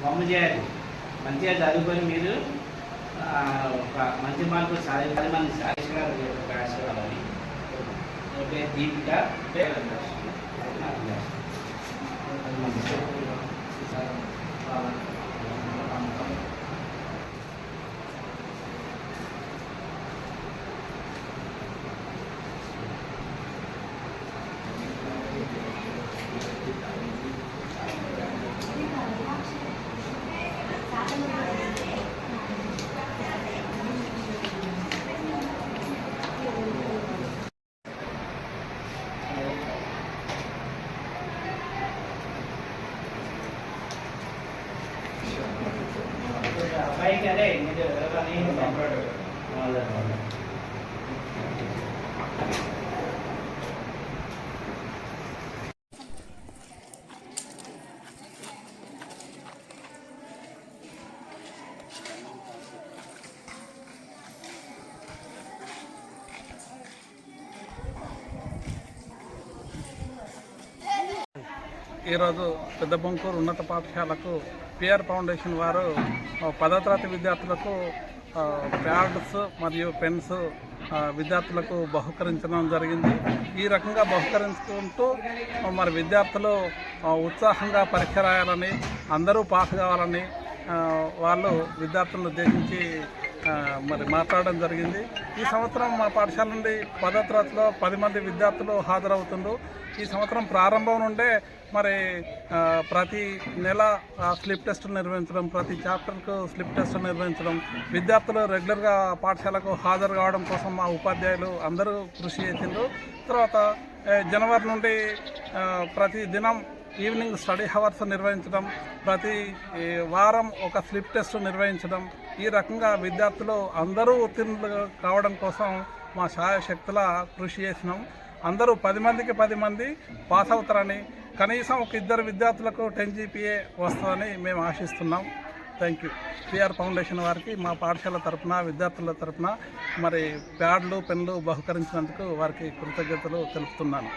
మమ్మ చేయాలి మంచిగా చదువుకొని మీరు ఒక మంచి మార్కులు సాధించాలి. మంది సాధించాలని okay. Deepika baik ada ini ada ini ఈరోజు పెద్దబొంకూరు ఉన్నత పాఠశాలకు పిఆర్ ఫౌండేషన్ వారు 10వ తరగతి విద్యార్థులకు ప్యాడ్స్ మరియు పెన్స్ విద్యార్థులకు బహుకరించడం జరిగింది. ఈ రకంగా బహుకరించుకుంటూ మరి విద్యార్థులు ఉత్సాహంగా పరీక్ష రాయాలని, అందరూ పాస్ కావాలని వాళ్ళు విద్యార్థులను ఉద్దేశించి మరి మాట్లాడడం జరిగింది. ఈ సంవత్సరం మా పాఠశాల నుండి 10వ తరగతిలో 10 మంది విద్యార్థులు హాజరవుతుండ్రు. ఈ సంవత్సరం ప్రారంభం నుండే మరి ప్రతి నెల స్లిప్ టెస్టులు నిర్వహించడం, ప్రతి చాప్టర్కు స్లిప్ టెస్టులు నిర్వహించడం, విద్యార్థులు రెగ్యులర్గా పాఠశాలకు హాజరు కావడం కోసం మా ఉపాధ్యాయులు అందరూ కృషి చేసిండ్రు. తర్వాత జనవరి నుండి ప్రతి దినం ఈవినింగ్ స్టడీ హవర్స్ నిర్వహించడం, ప్రతి వారం ఒక స్లిప్ టెస్ట్ నిర్వహించడం, ఈ రకంగా విద్యార్థులు అందరూ ఉత్తీర్ణులు కావడం కోసం మా శాయశక్తుల కృషి చేసినాం. అందరూ 10 మందికి 10 మంది పాస్ అవుతారని, కనీసం ఒక 2 విద్యార్థులకు 10 GPA వస్తుందని మేము ఆశిస్తున్నాం. Thank you. పిఆర్ ఫౌండేషన్ వారికి మా పాఠశాల తరఫున, విద్యార్థుల తరఫున మరి ప్యాడ్లు, పెన్లు బహుకరించినందుకు వారికి కృతజ్ఞతలు తెలుపుతున్నాను.